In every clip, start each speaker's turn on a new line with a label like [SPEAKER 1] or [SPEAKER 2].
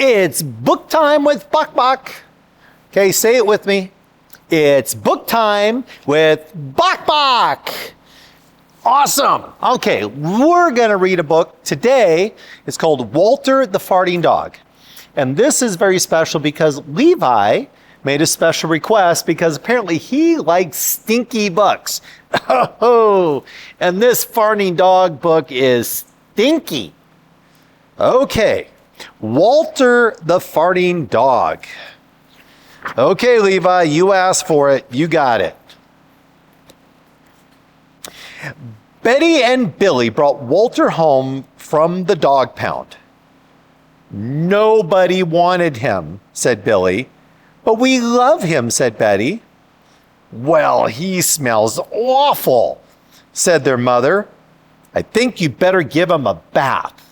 [SPEAKER 1] It's book time with Bok Bok. Okay, say it with me. It's book time with Bok Bok. Awesome. Okay, we're going to read a book today. It's called Walter the Farting Dog. And this is very special because Levi made a special request because apparently he likes stinky books. Oh, and this farting dog book is stinky. Okay, Walter the Farting Dog. Okay, Levi, you asked for it. You got it. Betty and Billy brought Walter home from the dog pound. Nobody wanted him, said Billy. But we love him, said Betty. Well, he smells awful, said their mother. I think you better give him a bath.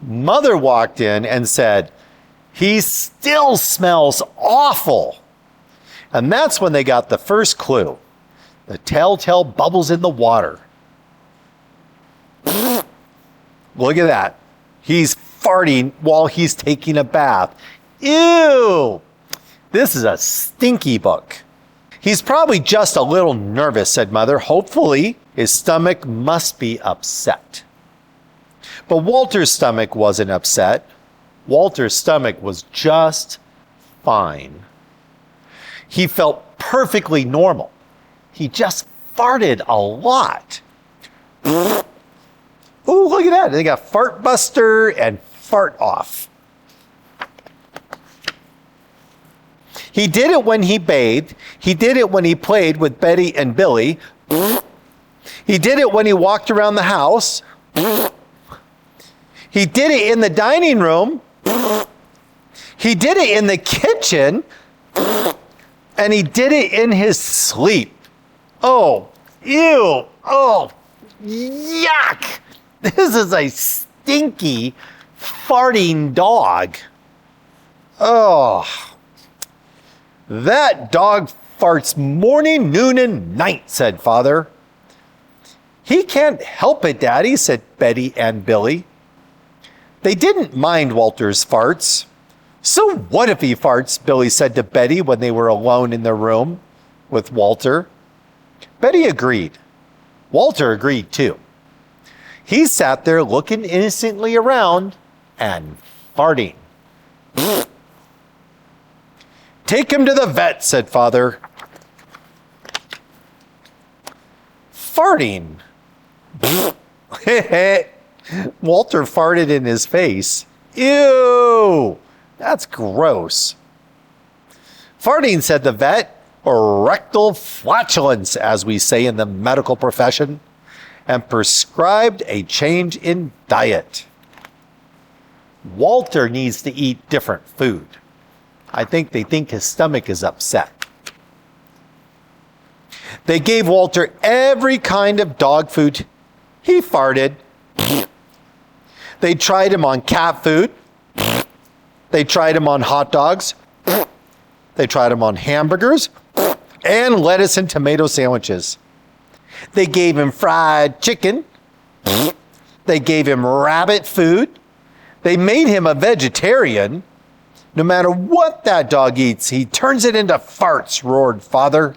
[SPEAKER 1] Mother walked in and said, he still smells awful. And that's when they got the first clue. The telltale bubbles in the water. Look at that. He's farting while he's taking a bath. Ew! This is a stinky book. He's probably just a little nervous, said Mother. Hopefully, his stomach must be upset. But Walter's stomach wasn't upset. Walter's stomach was just fine. He felt perfectly normal. He just farted a lot. Ooh, look at that. They got Fart Buster and Fart Off. He did it when he bathed. He did it when he played with Betty and Billy. He did it when he walked around the house. He did it in the dining room. He did it in the kitchen. And he did it in his sleep. Oh, ew. Oh, yuck. This is a stinky, farting dog. Oh, that dog farts morning, noon, and night, said Father. He can't help it, Daddy, said Betty and Billy. They didn't mind Walter's farts. So what if he farts, Billy said to Betty when they were alone in their room with Walter. Betty agreed. Walter agreed too. He sat there looking innocently around and farting. Take him to the vet, said Father. Farting. Walter farted in his face. Ew, that's gross. Farting, said the vet, or rectal flatulence, as we say in the medical profession, and prescribed a change in diet. Walter needs to eat different food. I think they think his stomach is upset. They gave Walter every kind of dog food. He farted. They tried him on cat food. They tried him on hot dogs. They tried him on hamburgers and lettuce and tomato sandwiches. They gave him fried chicken. They gave him rabbit food. They made him a vegetarian. No matter what that dog eats, he turns it into farts, roared Father.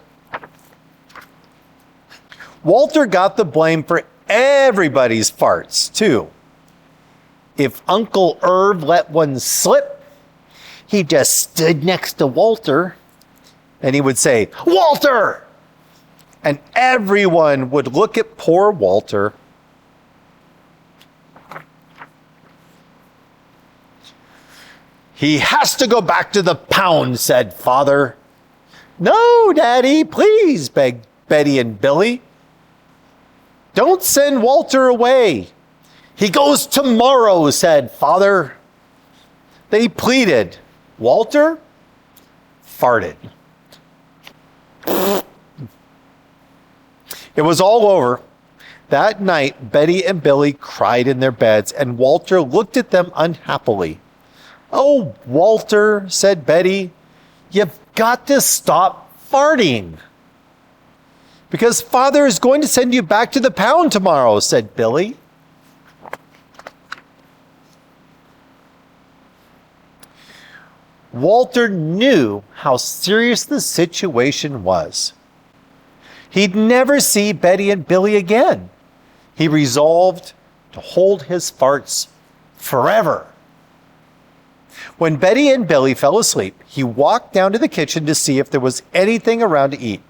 [SPEAKER 1] Walter got the blame for everybody's farts, too. If Uncle Irv let one slip, he just stood next to Walter and he would say, Walter! And everyone would look at poor Walter. He has to go back to the pound, said Father. No, Daddy, please, begged Betty and Billy. Don't send Walter away. He goes tomorrow, said Father. They pleaded. Walter farted. It was all over. That night, Betty and Billy cried in their beds, and Walter looked at them unhappily. Oh, Walter, said Betty, you've got to stop farting. Because Father is going to send you back to the pound tomorrow, said Billy. Walter knew how serious the situation was. He'd never see Betty and Billy again. He resolved to hold his farts forever. When Betty and Billy fell asleep, he walked down to the kitchen to see if there was anything around to eat.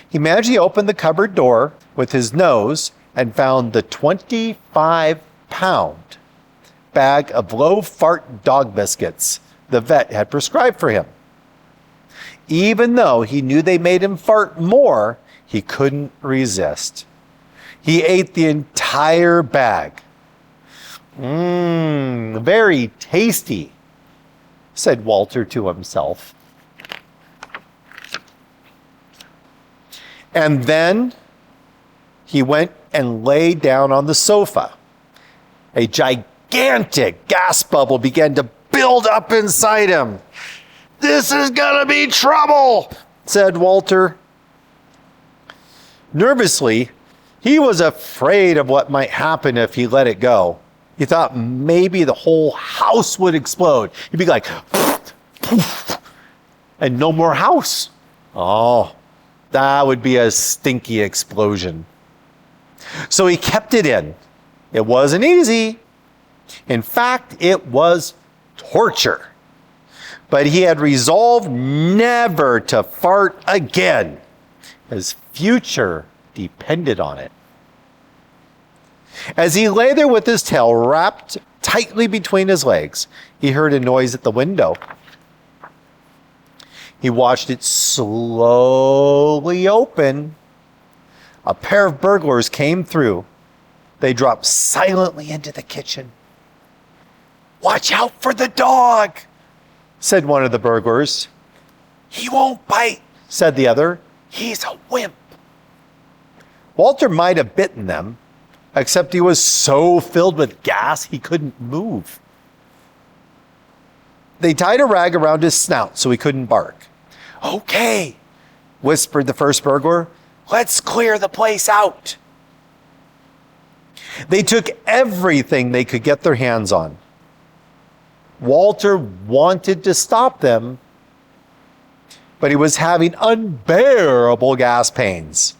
[SPEAKER 1] He managed to open the cupboard door with his nose and found the 25-pound bag of low-fart dog biscuits the vet had prescribed for him. Even though he knew they made him fart more, he couldn't resist. He ate the entire bag. Very tasty, said Walter to himself. And then he went and lay down on the sofa. A gigantic gas bubble began to build up inside him. This is gonna be trouble, said Walter. Nervously, he was afraid of what might happen if he let it go. He thought maybe the whole house would explode. He'd be like, poof, poof, and no more house. Oh, that would be a stinky explosion. So he kept it in. It wasn't easy. In fact, it was torture. But he had resolved never to fart again. His future depended on it. As he lay there with his tail wrapped tightly between his legs, he heard a noise at the window. He watched it slowly open. A pair of burglars came through. They dropped silently into the kitchen. "Watch out for the dog," said one of the burglars. "He won't bite," said the other. "He's a wimp." Walter might have bitten them, except he was so filled with gas he couldn't move. They tied a rag around his snout so he couldn't bark. "Okay," whispered the first burglar. "Let's clear the place out." They took everything they could get their hands on. Walter wanted to stop them, but he was having unbearable gas pains.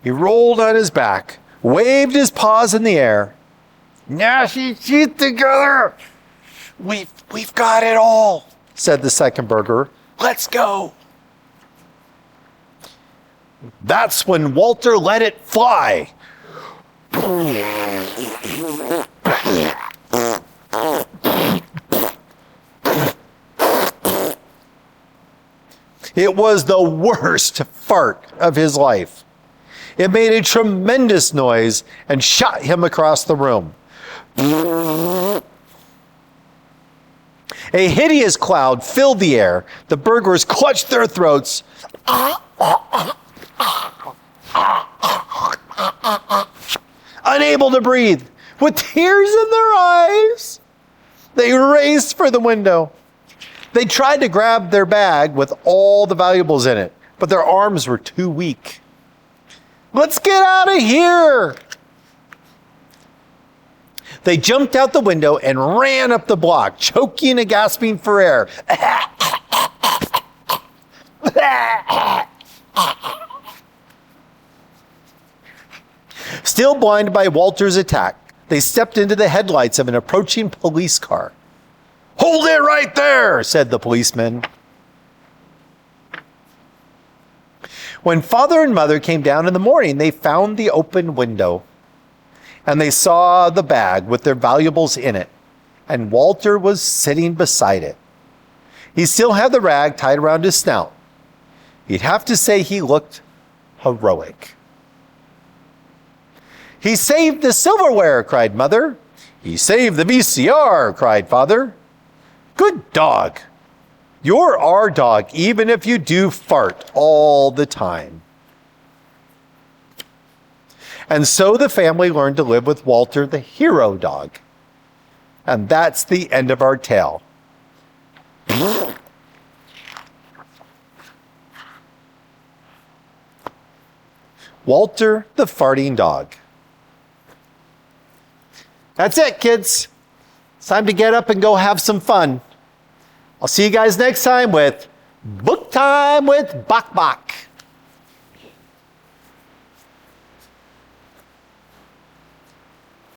[SPEAKER 1] He rolled on his back, waved his paws in the air. "Gnash your teeth together. We've got it all," said the second burglar. "Let's go." That's when Walter let it fly. It was the worst fart of his life. It made a tremendous noise and shot him across the room. A hideous cloud filled the air. The burglars clutched their throats. Unable to breathe, with tears in their eyes, they raced for the window. They tried to grab their bag with all the valuables in it, but their arms were too weak. "Let's get out of here!" They jumped out the window and ran up the block, choking and gasping for air. Still blinded by Walter's attack, they stepped into the headlights of an approaching police car. "Hold it right there," said the policeman. When Father and Mother came down in the morning, they found the open window, and they saw the bag with their valuables in it, and Walter was sitting beside it. He still had the rag tied around his snout. You'd have to say he looked heroic. "He saved the silverware," cried Mother. "He saved the VCR," cried Father. "Good dog. You're our dog, even if you do fart all the time." And so the family learned to live with Walter, the hero dog. And that's the end of our tale. Walter the Farting Dog. That's it, kids. It's time to get up and go have some fun. I'll see you guys next time with Book Time with Bok Bok.